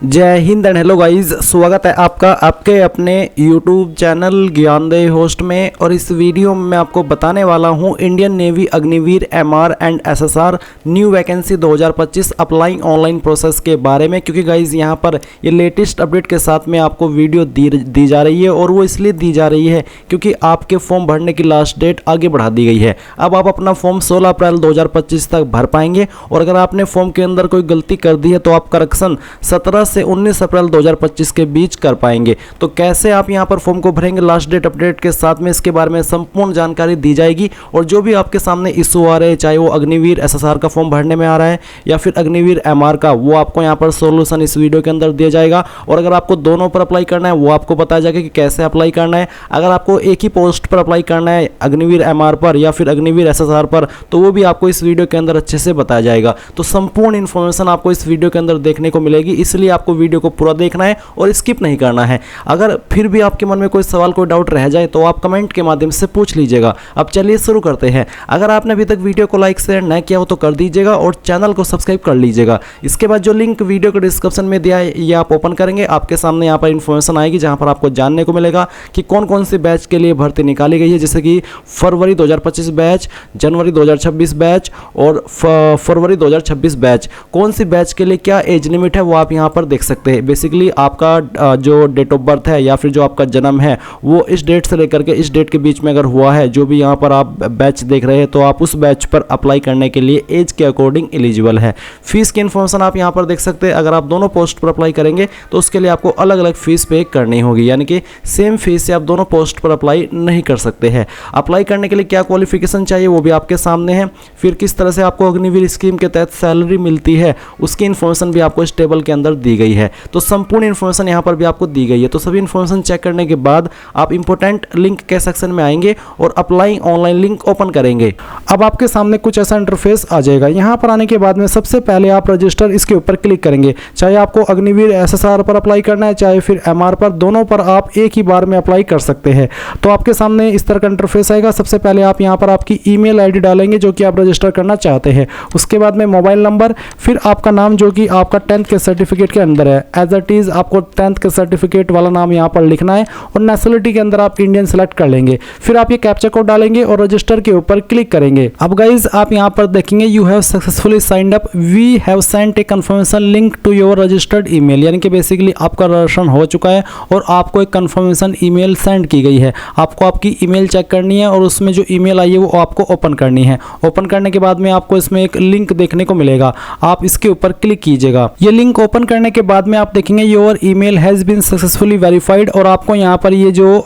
जय Hind and hello guys, स्वागत है आपका आपके अपने YouTube चैनल ज्ञानदेह होस्ट में। और इस वीडियो में मैं आपको बताने वाला हूं Indian navy Agniveer MR and SSR new vacancy 2025 applying online process के बारे में। क्योंकि गाइस यहां पर ये लेटेस्ट अपडेट के साथ में आपको वीडियो दी जा रही है, और वो इसलिए दी जा रही है क्योंकि आपके फॉर्म भरने की लास्ट डेट आगे बढ़ा दी गई है। अब आप अपना फॉर्म 16 अप्रैल 2025 तक भर पाएंगे, और अगर आपने फॉर्म के अंदर कोई गलती कर दी है तो आप करेक्शन 17 से 19 अप्रैल 2025 के बीच कर पाएंगे। तो कैसे आप यहां पर फॉर्म को भरेंगे लास्ट डेट अपडेट के साथ में, इसके बारे में संपूर्ण जानकारी दी जाएगी। और जो भी आपके सामने इशू आ रहे हैं, चाहे वो अग्निवीर SSR का फॉर्म भरने में आ रहा है या फिर अग्निवीर MR का, वो आपको यहां पर सोल्यूशन इस वीडियो के अंदर दिया जाएगा। और अगर आपको दोनों पर अप्लाई करना है वो आपको बताया जाएगा कि कैसे अप्लाई करना है। अगर आपको एक ही पोस्ट पर अप्लाई करना है, अग्निवीर MR पर या फिर अग्निवीर SSR पर, तो वो भी आपको इस वीडियो के अंदर अच्छे से बताया जाएगा। तो संपूर्ण इन्फॉर्मेशन आपको इस वीडियो के अंदर देखने को मिलेगी, इसलिए आपको वीडियो को पूरा देखना है और स्किप नहीं करना है। अगर फिर भी आपके मन में कोई सवाल कोई डाउट रह जाए तो आप कमेंट के माध्यम से पूछ लीजिएगा। अब चलिए शुरू करते हैं। अगर आपने अभी तक वीडियो को लाइक शेयर न किया हो तो कर दीजिएगा और चैनल को सब्सक्राइब कर लीजिएगा। इसके बाद जो लिंक वीडियो के डिस्क्रिप्शन में दिया है ये आप ओपन करेंगे, आपके सामने यहाँ पर इन्फॉर्मेशन आएगी जहाँ पर आपको जानने को मिलेगा कि कौन कौन से बैच के लिए भर्ती निकाली गई है। जैसे कि फरवरी 2025 बैच, जनवरी 2026 बैच और फरवरी 2026 बैच। कौन सी बैच के लिए क्या एज लिमिट है वो आप यहाँ पर देख सकते हैं। बेसिकली आपका जो डेट ऑफ बर्थ है या फिर जो आपका जन्म है वो इस डेट से लेकर के इस डेट के बीच में अगर हुआ है, जो भी यहाँ पर आप बैच देख रहे हैं, तो आप उस बैच पर अप्लाई करने के लिए एज के अकॉर्डिंग एलिजिबल है। फीस की इन्फॉर्मेशन आप यहाँ पर देख सकते हैं। अगर आप दोनों पोस्ट पर अप्लाई करेंगे तो उसके लिए आपको अलग अलग फीस पे करनी होगी, यानी कि सेम फीस से आप दोनों पोस्ट पर अप्लाई नहीं कर सकते हैं। अप्लाई करने के लिए क्या क्वालिफिकेशन चाहिए वो भी आपके सामने है। फिर किस तरह से आपको अग्निवीर स्कीम के तहत सैलरी मिलती है उसकी इन्फॉर्मेशन भी आपको इस टेबल के अंदर दी गई है। तो संपूर्ण इन्फॉर्मेशन यहाँ पर भी आपको दी गई है। तो सभी इन्फॉर्मेशन चेक करने के बाद आप इंपॉर्टेंट लिंक के सेक्शन में आएंगे और अप्लाई ऑनलाइन लिंक ओपन करेंगे। अब आपके सामने कुछ ऐसा इंटरफेस आ जाएगा। यहाँ पर आने के बाद में सबसे पहले आप रजिस्टर इसके ऊपर क्लिक करेंगे। चाहे आपको अग्निवीर SSR पर अप्लाई करना है चाहे फिर MR पर, दोनों पर आप एक ही बार में अप्लाई कर सकते हैं। तो आपके सामने इस तरह का इंटरफेस आएगा। सबसे पहले आप यहाँ पर आपकी ईमेल ID डालेंगे जो कि आप रजिस्टर करना चाहते हैं। उसके बाद में मोबाइल नंबर, फिर आपका नाम जो कि आपका 10th के सर्टिफिकेट के अंदर है, एज इट इज आपको 10th के सर्टिफिकेट वाला नाम यहाँ पर लिखना है। और नेशनलिटी के अंदर आप इंडियन सेलेक्ट कर लेंगे। फिर आप ये कैप्चा कोड डालेंगे और रजिस्टर के ऊपर क्लिक करेंगे। अब गाइज आप यहाँ पर देखेंगे you have successfully signed up, we have sent a confirmation link to your registered email, यानी कि बेसिकली आपका रजिस्ट्रेशन हो चुका है और आपको एक कंफर्मेशन ईमेल सेंड की गई है। आपको आपकी ईमेल चेक करनी है और उसमें जो ईमेल आई है वो आपको ओपन करनी है। ओपन करने के बाद में आपको इसमें एक लिंक देखने को मिलेगा, आप इसके ऊपर क्लिक कीजिएगा। ये लिंक ओपन करने के बाद में आप देखेंगे your email has been successfully verified, और आपको यहाँ पर ये जो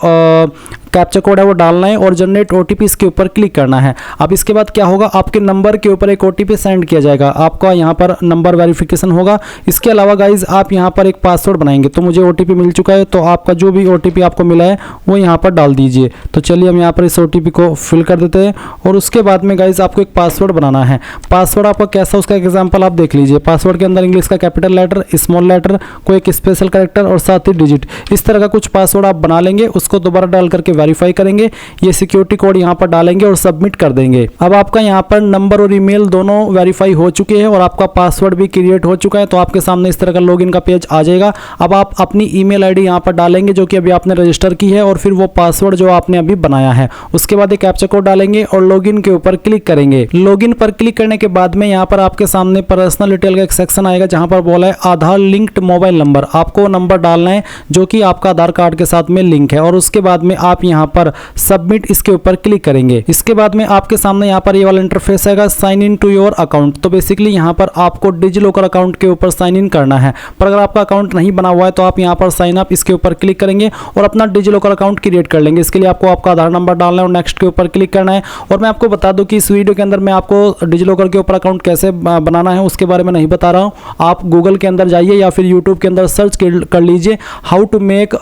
कैप्चा कोड है वो डालना है और जनरेट OTP इसके ऊपर क्लिक करना है। अब इसके बाद क्या होगा, आपके नंबर के ऊपर एक OTP सेंड किया जाएगा, आपका यहाँ पर नंबर वेरिफिकेशन होगा। इसके अलावा गाइज आप यहाँ पर एक पासवर्ड बनाएंगे। तो मुझे OTP मिल चुका है, तो आपका जो भी OTP आपको मिला है वो यहाँ पर डाल दीजिए। तो चलिए हम यहाँ पर इस OTP को फिल कर देते हैं। और उसके बाद में गाइज आपको एक पासवर्ड बनाना है। पासवर्ड आपका कैसा, उसका एग्जाम्पल आप देख लीजिए। पासवर्ड के अंदर इंग्लिश का कैपिटल लेटर, स्मॉल लेटर, कोई एक स्पेशल कैरेक्टर और साथ ही डिजिट, इस तरह का कुछ पासवर्ड आप बना लेंगे। उसको दोबारा डाल करके वेरीफाई करेंगे, ये सिक्योरिटी कोड यहाँ पर डालेंगे और सबमिट कर देंगे। अब आपका यहाँ पर नंबर और ईमेल दोनों वेरीफाई हो चुके हैं और आपका पासवर्ड भी क्रिएट हो चुका है। तो आपके सामने इस तरह का लॉगिन का पेज आ जाएगा। अब आप अपनी ईमेल ID यहाँ पर डालेंगे जो कि अभी आपने रजिस्टर की है, और फिर वो पासवर्ड जो आपने अभी बनाया है। उसके बाद एक कैप्चा कोड डालेंगे और लॉगिन के ऊपर क्लिक करेंगे। लॉगिन पर क्लिक करने के बाद में यहाँ पर आपके सामने पर्सनल डिटेल का एक सेक्शन आएगा जहाँ पर बोला है आधार लिंक्ड मोबाइल नंबर। आपको नंबर डालना है जो कि आपका आधार कार्ड के साथ में लिंक है। और उसके बाद में आप यहाँ पर सबमिट इसके ऊपर क्लिक करेंगे। इसके बाद में आपके सामने यहाँ पर ये वाला इंटरफेस आएगा, sign in to your account. तो बेसिकली यहाँ पर आपको डिजिलॉकर अकाउंट के ऊपर साइन इन करना है। पर अगर आपका अकाउंट नहीं बना हुआ है तो आप यहाँ पर साइन अप इसके ऊपर क्लिक करेंगे और अपना डिजिलॉकर अकाउंट क्रिएट कर लेंगे। इसके लिए आपको आपका आधार नंबर डालना है और नेक्स्ट के ऊपर क्लिक करना है। और मैं आपको बता दूं कि इस वीडियो के अंदर मैं आपको डिजिलॉकर के ऊपर अकाउंट कैसे बनाना है उसके बारे में नहीं बता रहा हूँ। आप गूगल के अंदर जाइए या फिर यूट्यूब के अंदर सर्च कर लीजिए how to make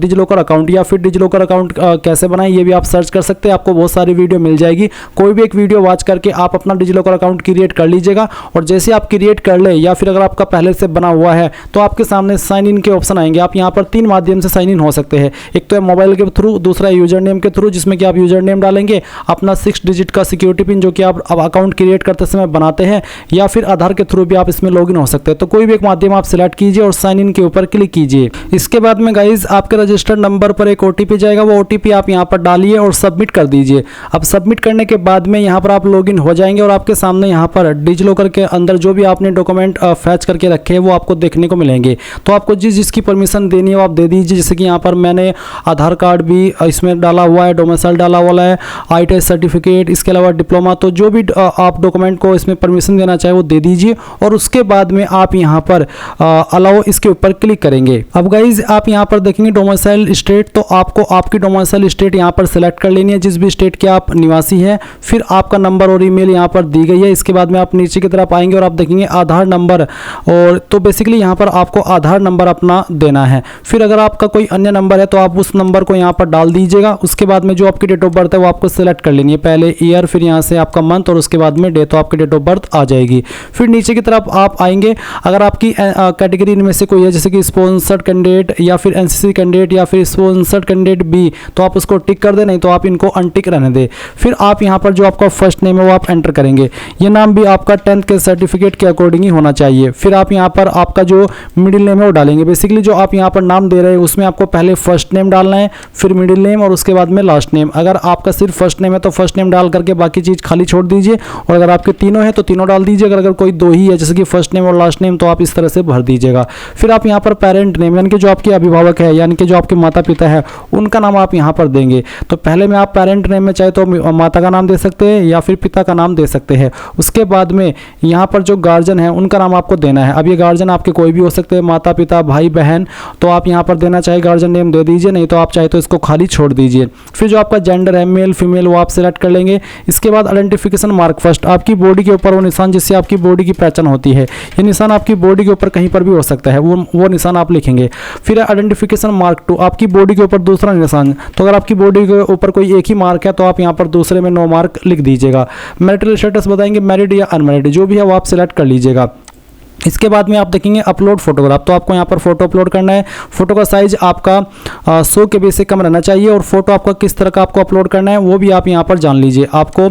DigiLocker account, या फिर डिजिलॉकर अकाउंट कैसे बनाएं ये भी आप सर्च कर सकते हैं, आपको बहुत सारी वीडियो मिल जाएगी। कोई भी एक वीडियो वॉच करके आप अपना डिजिलॉकर अकाउंट क्रिएट कर लीजिएगा, और जैसे आप क्रिएट कर ले या फिर अगर आपका पहले से बना हुआ है तो आपके सामने साइन इन के ऑप्शन आएंगे। आप यहाँ पर 3 माध्यम से साइन इन हो सकते हैं, एक तो है मोबाइल के थ्रू, दूसरा यूजर नेम के थ्रू जिसमें कि आप यूजर नेम डालेंगे, अपना 6 डिजिट का सिक्योरिटी पिन जो कि आप अब अकाउंट क्रिएट करते समय बनाते हैं, या फिर आधार के थ्रू भी आप इसमें लॉगिन हो सकते हैं। तो कोई भी एक माध्यम आप सिलेक्ट कीजिए और साइन इन के ऊपर क्लिक कीजिए। इसके बाद में गाइज आपके रजिस्टर्ड नंबर पर एक OTP जाएगा, वो OTP आप यहाँ पर डालिए और सबमिट कर दीजिए। अब सबमिट करने के बाद में यहाँ पर आप लॉगिन हो जाएंगे और आपके सामने यहाँ पर डिजिलॉकर के अंदर जो भी आपने डॉक्यूमेंट फैच करके रखे हैं वो आपको देखने को मिलेंगे। तो आपको जिसकी परमिशन देनी है वो आप दे दीजिए। जैसे कि यहाँ पर मैंने आधार कार्ड भी इसमें डाला हुआ है, डोमिसाइल डाला हुआ है, ITI सर्टिफिकेट, इसके अलावा डिप्लोमा, तो जो भी आप डॉक्यूमेंट को इसमें परमिशन देना चाहे वो दे दीजिए। और उसके बाद में आप यहाँ पर अलाउ इसके ऊपर क्लिक करेंगे। अब गाइज आप यहाँ पर देखेंगे डोमिसाइल स्टेट, तो आपको आपकी डोमिसाइल स्टेट यहाँ पर सेलेक्ट कर लेनी है, जिस भी स्टेट के आप निवासी हैं। फिर आपका नंबर और ईमेल यहाँ पर दी गई है। इसके बाद में आप नीचे की तरफ आएंगे और आप देखेंगे आधार नंबर, और तो बेसिकली यहाँ पर आपको आधार नंबर अपना देना है। फिर अगर आपका कोई अन्य नंबर है तो आप उस नंबर को यहाँ पर डाल दीजिएगा। उसके बाद में जो आपकी डेट ऑफ बर्थ है वो आपको सेलेक्ट कर लेनी है, पहले ईयर, फिर यहाँ से आपका मंथ और उसके बाद में डे, तो आपकी डेट ऑफ बर्थ आ जाएगी। फिर नीचे की तरफ आप आएंगे, अगर आपकी कैटेगरी इनमें से कोई है जैसे कि स्पॉन्सर्ड कैंडिडेट या फिर NCC कैंडिडेट या फिर स्पॉन्सर्ड कैंडिडेट बी, तो आप उसको टिक कर दें, नहीं तो आप इनको अनटिक रहने दें। फिर आप यहाँ पर जो आपका फर्स्ट नेम है वो आप एंटर करेंगे। ये नाम भी आपका 10th के सर्टिफिकेट के अकॉर्डिंग ही होना चाहिए। फिर आप यहाँ पर आपका जो मिडिल नेम है वो डालेंगे। बेसिकली जो आप यहाँ पर नाम दे रहे हैं उसमें आपको पहले फर्स्ट नेम डालना है, फिर मिडिल नेम और उसके बाद में लास्ट नेम। अगर आपका सिर्फ फर्स्ट नेम है तो फर्स्ट नेम डाल करके बाकी चीज़ खाली छोड़ दीजिए, और अगर आपके तीनों है तो तीनों डाल दीजिए। अगर कोई 2 ही है जैसे कि फर्स्ट नेम और लास्ट नेम, तो आप इस तरह से भर दीजिएगा। फिर आप यहाँ पर पेरेंट नेम यानी कि जो आपके अभिभावक है यानी कि जो आपके माता पिता है उनका नाम आप यहाँ पर देंगे। तो पहले में आप पेरेंट नेम में चाहे तो माता का नाम दे सकते हैं या फिर पिता का नाम दे सकते हैं। उसके बाद में यहाँ पर जो गार्जियन है उनका नाम आपको देना है। अब ये गार्जियन आपके कोई भी हो सकते हैं, माता पिता भाई बहन, तो आप यहाँ पर देना चाहे गार्जियन नेम दे दीजिए, नहीं तो आप चाहे तो इसको खाली छोड़ दीजिए। फिर जो आपका जेंडर है मेल फीमेल वो आप सेलेक्ट कर लेंगे। इसके बाद आइडेंटिफिकेशन मार्क फर्स्ट, आपकी बॉडी के ऊपर वो निशान जिससे आपकी बॉडी की पहचान होती है, ये निशान आपकी बॉडी के ऊपर कहीं पर भी हो सकता है, वो निशान आप लिखेंगे। फिर आइडेंटिफिकेशन मार्क 2, आपकी बॉडी के ऊपर दूसरा निशान, तो अगर आपकी बॉडी के ऊपर कोई एक ही मार्क है तो आप यहाँ पर दूसरे में 9 मार्क लिख दीजिएगा। मैरिटल स्टेटस बताएंगे मैरिड या अनमैरिड, जो भी है वो आप सिलेक्ट कर लीजिएगा। इसके बाद में आप देखेंगे अपलोड फोटोग्राफ, तो आपको यहाँ पर फोटो अपलोड करना है। फोटो का साइज आपका 100 KB से कम रहना चाहिए, और फोटो आपका किस तरह का आपको अपलोड करना है वो भी आप यहाँ पर जान लीजिए। आपको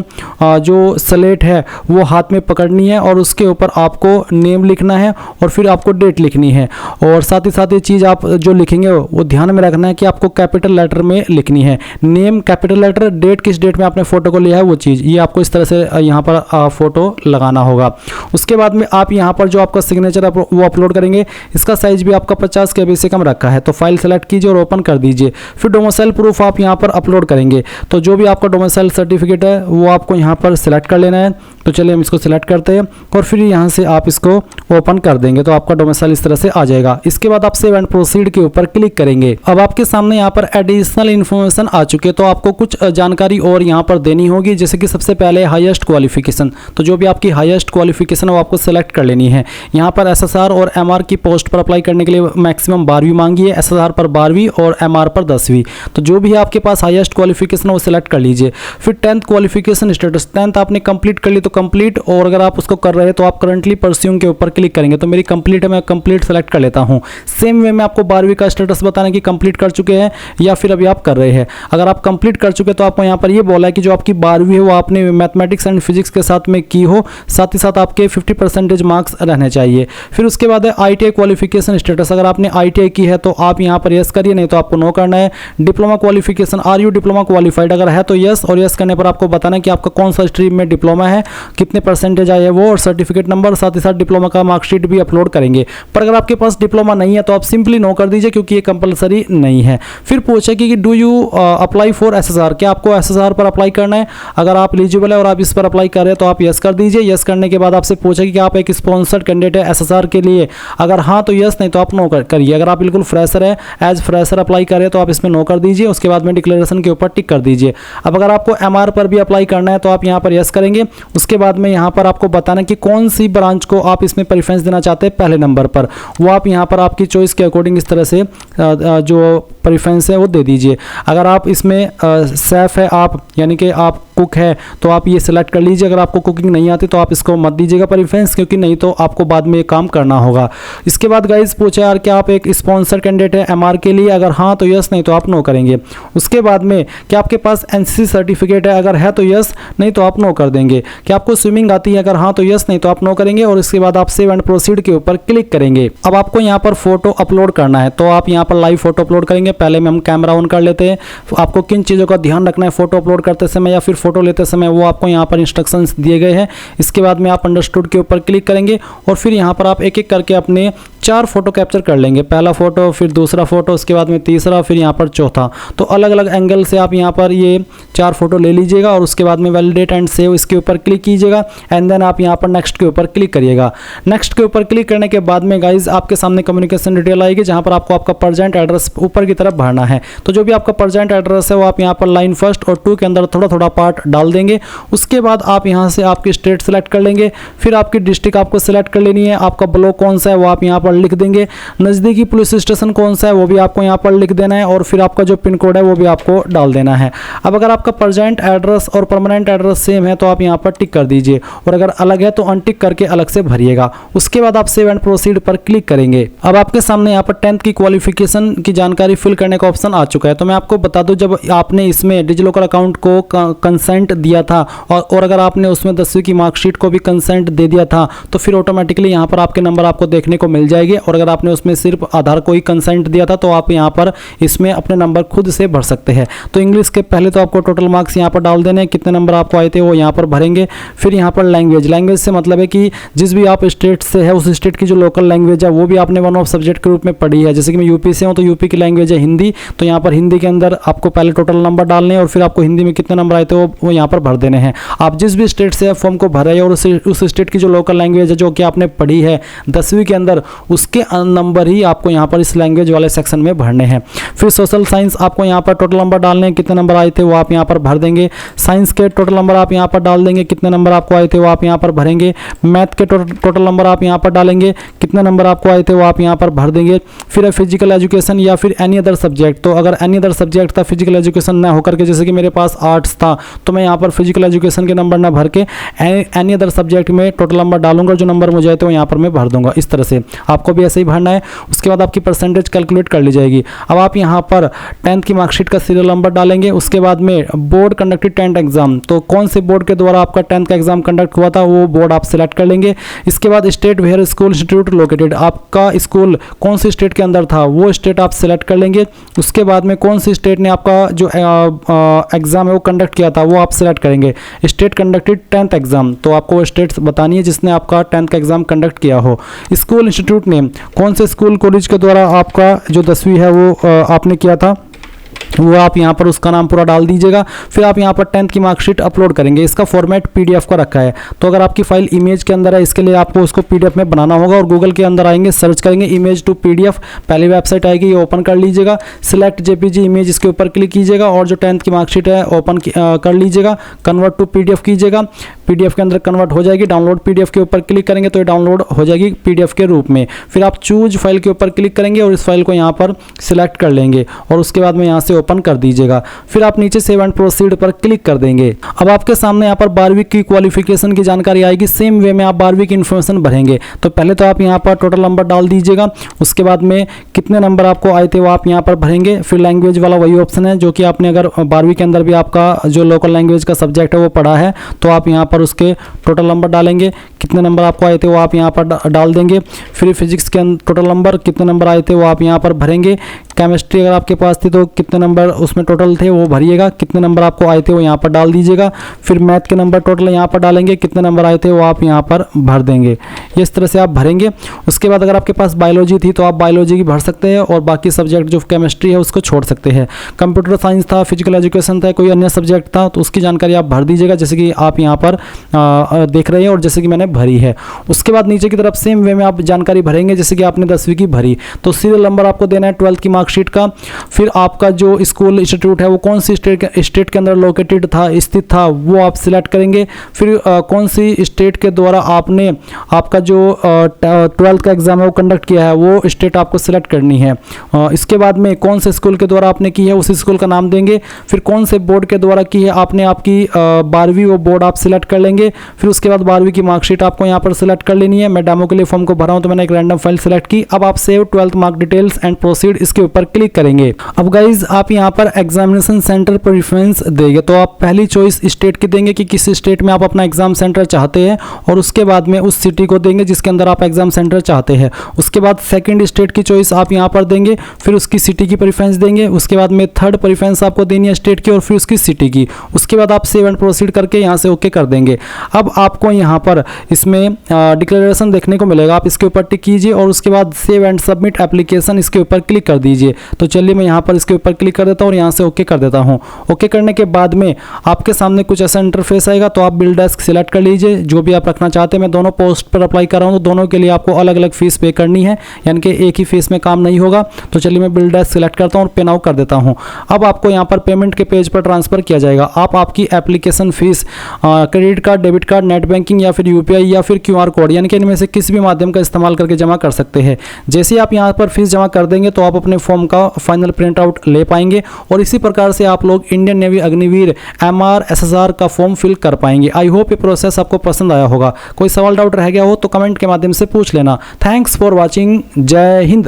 जो स्लेट है वो हाथ में पकड़नी है और उसके ऊपर आपको नेम लिखना है और फिर आपको डेट लिखनी है, और साथ ही साथ ये चीज़ आप जो लिखेंगे वो ध्यान में रखना है कि आपको कैपिटल लेटर में लिखनी है। नेम कैपिटल लेटर, डेट किस डेट में आपने फोटो को लिया है वो चीज़, ये आपको इस तरह से यहाँ पर फोटो लगाना होगा। उसके बाद में आप यहाँ पर जो आपका सिग्नेचर वो अपलोड करेंगे, इसका साइज भी आपका 50 KB से कम रखा है, तो फाइल सेलेक्ट कीजिए और ओपन कर दीजिए। फिर डोमिसाइल प्रूफ आप यहाँ पर अपलोड करेंगे, तो जो भी आपका डोमिसाइल सर्टिफिकेट है वो आपको यहाँ पर सिलेक्ट कर लेना है। तो चलिए हम इसको सिलेक्ट करते हैं और फिर यहाँ से आप इसको ओपन कर देंगे, तो आपका डोमिसाइल इस तरह से आ जाएगा। इसके बाद आप सेव एंड प्रोसीड के ऊपर क्लिक करेंगे। अब आपके सामने यहाँ पर एडिशनल इन्फॉर्मेशन आ चुके, तो आपको कुछ जानकारी और यहाँ पर देनी होगी, जैसे कि सबसे पहले हाईएस्ट क्वालिफिकेशन, तो जो भी आपकी हाईएस्ट क्वालिफिकेशन है वो आपको सेलेक्ट कर लेनी है। यहाँ पर SSR और MR की पोस्ट पर अप्लाई करने के लिए मैक्सिमम 12वीं मांगी है, SSR पर 12वीं और MR पर 10वीं, तो जो भी है आपके पास हाईएस्ट क्वालिफिकेशन वो सिलेक्ट कर लीजिए। फिर 10th क्वालिफिकेशन स्टेटस, 10th आपने कंप्लीट कर ली तो कंप्लीट, और अगर आप उसको कर रहे हैं तो आप करंटली परस्यूइंग के ऊपर क्लिक करेंगे। तो मेरी कंप्लीट है, मैं कंप्लीट सेलेक्ट कर लेता हूँ। सेम वे में आपको 12वीं का स्टेटस बताना कि कंप्लीट कर चुके हैं या फिर अभी आप कर रहे हैं। अगर आप कंप्लीट कर चुके तो आपको यहाँ पर ये बोला है कि जो आपकी 12वीं है वो आपने मैथमेटिक्स एंड फिजिक्स के साथ में की हो, साथ ही साथ आपके 50% मार्क्स रहने चाहिए। फिर उसके बाद है ITI क्वालिफिकेशन स्टेटस, अगर आपने ITI की है तो आप यहाँ पर यस करिए, नहीं तो आपको नो करना है। Diploma qualification, are you diploma qualified, अगर है तो यस, और यस करने पर आपको बताना है कि आपका कौन सा स्ट्रीम में डिप्लोमा है, कितने परसेंटेज आए वो, और सर्टिफिकेट नंबर, साथ ही साथ डिप्लोमा का मार्कशीट भी अपलोड करेंगे। पर अगर आपके पास डिप्लोमा नहीं है तो आप सिंपली नो कर दीजिए, क्योंकि ये कंपलसरी नहीं है। फिर पूछे कि do you apply for SSR, क्या आपको SSR पर अप्लाई करना है। अगर आप एलिजिबल है और आप इस पर अप्लाई कर रहे हैं तो आप यस कर दीजिए। यस करने के बाद आपसे पूछे कि आप एक स्पॉन्सर्ड कैंडिडेट है SSR के लिए, अगर हाँ तो यस, नहीं तो आप नो करिए। अगर आप बिल्कुल फ्रेशर है, एज फ्रेशर अप्लाई करें तो आप इसमें नो कर दीजिए। उसके बाद में डिक्लेरेशन के ऊपर टिक कर दीजिए। अब अगर आपको MR पर भी अप्लाई करना है तो आप यहाँ पर यस करेंगे। उसके उसके बाद में यहाँ पर आपको बताना कि कौन सी ब्रांच को आप इसमें प्रेफरेंस देना चाहते हैं पहले नंबर पर, वो आप यहाँ पर आपकी चॉइस के अकॉर्डिंग इस तरह से जो प्रेफरेंस है वो दे दीजिए। अगर आप इसमें सेफ है आप, यानी कि आप कुक है, तो आप ये सिलेक्ट कर लीजिए। अगर आपको कुकिंग नहीं आती तो आप इसको मत दीजिएगा प्रेफरेंस, क्योंकि नहीं तो आपको बाद में ये काम करना होगा। इसके बाद गाइज पूछा यार क्या आप एक स्पॉन्सर कैंडिडेट है एमआर के लिए, अगर हाँ तो यस, नहीं तो आप नो करेंगे। उसके बाद में क्या आपके पास एनसीसी सर्टिफिकेट है, अगर है तो यस, नहीं तो आप नो कर देंगे। क्या आपको स्विमिंग आती है, अगर हाँ तो यस, नहीं तो आप नो करेंगे। और इसके बाद आप सेव एंड प्रोसीड के ऊपर क्लिक करेंगे। अब आपको यहाँ पर फोटो अपलोड करना है, तो आप यहाँ पर लाइव फोटो अपलोड करेंगे। पहले में हम कैमरा ऑन कर लेते हैं। आपको किन चीज़ों का ध्यान रखना है फोटो अपलोड करते समय या फिर फोटो लेते समय, वो आपको यहाँ पर इंस्ट्रक्शंस दिए गए हैं। इसके बाद में आप अंडरस्टूड के ऊपर क्लिक करेंगे और फिर यहाँ पर आप एक एक करके अपने 4 फोटो कैप्चर कर लेंगे। पहला फोटो, फिर दूसरा फोटो, उसके बाद में तीसरा, फिर यहाँ पर चौथा। तो अलग अलग एंगल से आप यहाँ पर ये 4 फोटो ले लीजिएगा और उसके बाद में वैलिडेट एंड सेव इसके ऊपर क्लिक कीजिएगा। एंड देन आप यहाँ पर नेक्स्ट के ऊपर क्लिक करिएगा। नेक्स्ट के ऊपर क्लिक करने के बाद में गाइज आपके सामने कम्युनिकेशन डिटेल आएगी, जहाँ पर आपको आपका प्रेजेंट एड्रेस ऊपर की तरफ भरना है। तो जो भी आपका प्रेजेंट एड्रेस है वो आप यहाँ पर लाइन 1 और 2 के अंदर थोड़ा थोड़ा पार्ट डाल देंगे। उसके बाद आप यहाँ से आपकी स्टेट सेलेक्ट कर लेंगे, फिर आपकी डिस्ट्रिक्ट आपको सेलेक्ट कर लेनी है। आपका ब्लॉक कौन सा है वो आप यहाँ पर लिख देंगे। नज़दीकी पुलिस स्टेशन कौन सा है वो भी आपको यहाँ पर लिख देना है और फिर आपका जो पिन कोड है वो भी आपको डाल देना है। अब अगर आपका प्रेजेंट एड्रेस और परमानेंट एड्रेस सेम है तो आप यहाँ पर टिक कर दीजिए, और अगर अलग है तो अनटिक करके अलग से भरिएगा। उसके बाद आप सेव एंड प्रोसीड पर क्लिक करेंगे। अब आपके सामने यहाँ पर 10th की क्वालिफिकेशन की जानकारी फिल करने का ऑप्शन आ चुका है। तो मैं आपको बता दूं, जब आपने इसमें डिजिलॉकर अकाउंट को कंसेंट दिया था और अगर आपने उसमें 10वीं की मार्कशीट को भी कंसेंट दे दिया था तो फिर ऑटोमेटिकली यहाँ पर आपके नंबर आपको देखने को मिल जाएगी। और अगर आपने उसमें सिर्फ आधार को ही कंसेंट दिया था तो आप यहाँ पर इसमें अपने नंबर खुद से भर सकते हैं। तो इंग्लिश के पहले तो आपको टोटल मार्क्स यहाँ पर डाल देने हैं, कितने नंबर आपको आए थे वो यहाँ पर भरेंगे। फिर यहाँ पर लैंग्वेज से मतलब है कि जिस भी आप स्टेट से है उस स्टेट की जो लोकल लैंग्वेज है वो भी आपने वन ऑफ सब्जेक्ट के रूप में पढ़ी है। जैसे कि मैं यूपी से हूँ तो यूपी की लैंग्वेज है हिंदी, तो यहाँ पर हिंदी के अंदर आपको पहले टोटल नंबर डालने हैं और फिर आपको हिंदी में कितने नंबर आए थे वो यहाँ पर भर देने हैं। आप जिस भी स्टेट से फॉर्म को भरे और उस स्टेट की जो लोकल लैंग्वेज है जो कि आपने पढ़ी है 10वीं के अंदर, उसके नंबर ही आपको यहाँ पर इस लैंग्वेज वाले सेक्शन में भरने हैं। फिर सोशल साइंस आपको यहाँ पर टोटल नंबर डालने हैं, कितने नंबर आए थे वो आप यहाँ पर भर देंगे। साइंस के टोटल नंबर आप यहाँ पर डाल देंगे, कितने नंबर आपको आए थे वो आप यहाँ पर भरेंगे। मैथ के टोटल नंबर आप यहाँ पर डालेंगे, कितने नंबर आपको आए थे वो आप यहाँ पर भर देंगे। फिर फिजिकल एजुकेशन या फिर एनी अदर सब्जेक्ट, तो अगर एनी अदर सब्जेक्ट था फिजिकल एजुकेशन ना होकर के, जैसे कि मेरे पास आर्ट्स था तो मैं यहाँ पर फिजिकल एजुकेशन के नंबर ना भर के एनी अदर सब्जेक्ट में टोटल नंबर डालूंगा, जो नंबर मुझे आए थे वो यहाँ पर मैं भर दूंगा। इस तरह से आपको भी ऐसे ही भरना है। उसके बाद आपकी परसेंटेज कैलकुलेट कर ली जाएगी। अब आप यहाँ पर 10th की मार्कशीट का सीरियल नंबर डालेंगे। उसके बाद में बोर्ड कंडक्टेड 10th एग्जाम, तो कौन से बोर्ड के द्वारा आपका 10th का एग्जाम कंडक्ट हुआ था वो बोर्ड आप सिलेक्ट कर लेंगे। इसके बाद state where school institute located, आपका स्कूल कौन सी स्टेट के अंदर था वो स्टेट आप सिलेक्ट कर लेंगे। उसके बाद में कौन सी स्टेट ने आपका जो एग्जाम है वो कंडक्ट किया था वो आप सिलेक्ट करेंगे। स्टेट कंडक्टेड 10th एग्जाम, तो आपको वो स्टेट बतानी है जिसने आपका 10th का एग्जाम कंडक्ट किया हो। स्कूल इंस्टीट्यूट नेम, कौन से स्कूल कॉलेज के द्वारा आपका जो 10वीं है वो आपने किया था वो आप यहाँ पर उसका नाम पूरा डाल दीजिएगा। फिर आप यहाँ पर 10th की मार्कशीट अपलोड करेंगे। इसका फॉर्मेट PDF का रखा है, तो अगर आपकी फाइल इमेज के अंदर है इसके लिए आपको उसको PDF में बनाना होगा। और गूगल के अंदर आएंगे, सर्च करेंगे इमेज टू PDF, पहली वेबसाइट आएगी, ये ओपन कर लीजिएगा। सिलेक्ट JPG इमेज, इसके ऊपर क्लिक कीजिएगा और जो 10th की मार्कशीट है ओपन कर लीजिएगा। कन्वर्ट टू PDF कीजिएगा, PDF के अंदर कन्वर्ट हो जाएगी। डाउनलोड PDF के ऊपर क्लिक करेंगे तो ये डाउनलोड हो जाएगी PDF के रूप में। फिर आप चूज फाइल के ऊपर क्लिक करेंगे और इस फाइल को यहाँ पर सिलेक्ट कर लेंगे और उसके बाद में यहाँ से ओपन कर दीजिएगा। फिर आप नीचे सेव एंड प्रोसीड पर क्लिक कर देंगे। अब आपके सामने यहाँ पर 12वीं की क्वालिफिकेशन की जानकारी आएगी। सेम वे में आप 12वीं की इन्फॉर्मेशन भरेंगे। तो पहले तो आप यहाँ पर टोटल नंबर डाल दीजिएगा, उसके बाद में कितने नंबर आपको आए थे वो आप यहाँ पर भरेंगे। फिर लैंग्वेज वाला वही ऑप्शन है जो कि आपने अगर 12वीं के अंदर भी आपका जो लोकल लैंग्वेज का सब्जेक्ट है वो पढ़ा है तो आप यहाँ पर उसके टोटल नंबर डालेंगे। कितने नंबर आपको आए थे वो आप यहाँ पर डाल देंगे। फिर फिजिक्स के टोटल नंबर कितने नंबर आए थे वो आप यहाँ पर भरेंगे। केमिस्ट्री अगर आपके पास थी तो कितने नंबर उसमें टोटल थे वो भरिएगा, कितने नंबर आपको आए थे वो यहाँ पर डाल दीजिएगा। फिर मैथ के नंबर टोटल यहाँ पर डालेंगे, कितने नंबर आए थे वो आप यहाँ पर भर देंगे। इस तरह से आप भरेंगे। उसके बाद अगर आपके पास बायोलॉजी थी तो आप बायोलॉजी की भर सकते हैं और बाकी सब्जेक्ट जो केमिस्ट्री है उसको छोड़ सकते हैं। कंप्यूटर साइंस था, फिजिकल एजुकेशन था, कोई अन्य सब्जेक्ट था तो उसकी जानकारी आप भर दीजिएगा जैसे कि आप यहाँ पर देख रहे हैं और जैसे कि मैंने भरी है। उसके बाद नीचे की तरफ सेम वे में आप जानकारी भरेंगे जैसे कि आपने 10वीं की भरी, तो सीरियल नंबर आपको देना है 12th की मार्कशीट का। फिर आपका जो स्कूल इंस्टीट्यूट है वो कौन सी स्टेट के अंदर लोकेटेड था, स्थित था, वो आप सिलेक्ट करेंगे। फिर कौन सी स्टेट के द्वारा आपने आपका जो 12th का एग्जाम है वो कंडक्ट किया है, वो स्टेट आपको सिलेक्ट करनी है। इसके बाद में कौन से स्कूल के द्वारा आपने की है उस स्कूल का नाम देंगे। फिर कौन से बोर्ड के द्वारा की है आपने आपकी 12वीं, वो बोर्ड आप सिलेक्ट कर लेंगे। फिर उसके बाद 12वीं की मार्कशीट आपको यहाँ पर सिलेक्ट कर लेनी है। मैं डेमो के लिए फॉर्म को भरा हूँ तो मैंने एक रैंडम फाइल सिलेक्ट की। अब आप save 12th mark details and proceed इसके ऊपर क्लिक करेंगे। अब गाइज आप यहाँ पर एग्जामिनेशन सेंटर प्रेफरेंस देंगे, तो आप पहली चॉइस स्टेट की देंगे कि किस स्टेट में आप अपना एग्जाम सेंटर चाहते हैं, और उसके बाद में उस सिटी को देंगे जिसके अंदर आप एग्जाम सेंटर चाहते हैं। उसके बाद सेकंड स्टेट की चॉइस आप यहाँ पर देंगे, फिर उसकी सिटी की प्रेफरेंस देंगे। उसके बाद में थर्ड प्रेफरेंस आपको देनी है स्टेट की और फिर उसकी सिटी की। उसके बाद आप सेव एंड प्रोसीड करके यहाँ से ओके कर देंगे। अब आपको यहाँ पर इसमें डिक्लेरेशन देखने को मिलेगा, आप इसके ऊपर टिक कीजिए और उसके बाद सेव एंड सबमिट एप्लीकेशन इसके ऊपर क्लिक कर दीजिए। तो चलिए मैं यहाँ पर इसके ऊपर क्लिक कर देता हूँ और यहाँ से ओके कर देता हूँ। ओके करने के बाद में आपके सामने कुछ ऐसा इंटरफेस आएगा, तो आप बिल डेस्क सिलेक्ट कर लीजिए जो भी आप रखना चाहते हैं। मैं दोनों पोस्ट पर अप्लाई कर रहा हूँ तो दोनों के लिए आपको अलग अलग फीस पे करनी है, यानी कि एक ही फीस में काम नहीं होगा। तो चलिए मैं बिल डेस्क सिलेक्ट करता हूँ और पे नाउ कर देता हूँ। अब आपको यहाँ पर पेमेंट के पेज पर ट्रांसफर किया जाएगा। आप आपकी application fees credit card, debit card, net banking या फिर यूपीआई या फिर क्यूआर कोड, यानी कि इनमें से किसी भी माध्यम का इस्तेमाल करके जमा कर सकते हैं। जैसे ही आप यहाँ पर फीस जमा कर देंगे तो आप अपने फॉर्म का फाइनल प्रिंट आउट ले पाएंगे और इसी प्रकार से आप लोग Indian navy Agniveer MR SSR का फॉर्म फिल कर पाएंगे। आई होप ये प्रोसेस आपको पसंद आया होगा। कोई सवाल डाउट रह गया हो तो कमेंट के माध्यम से पूछ लेना। Thanks for watching. जय हिंद।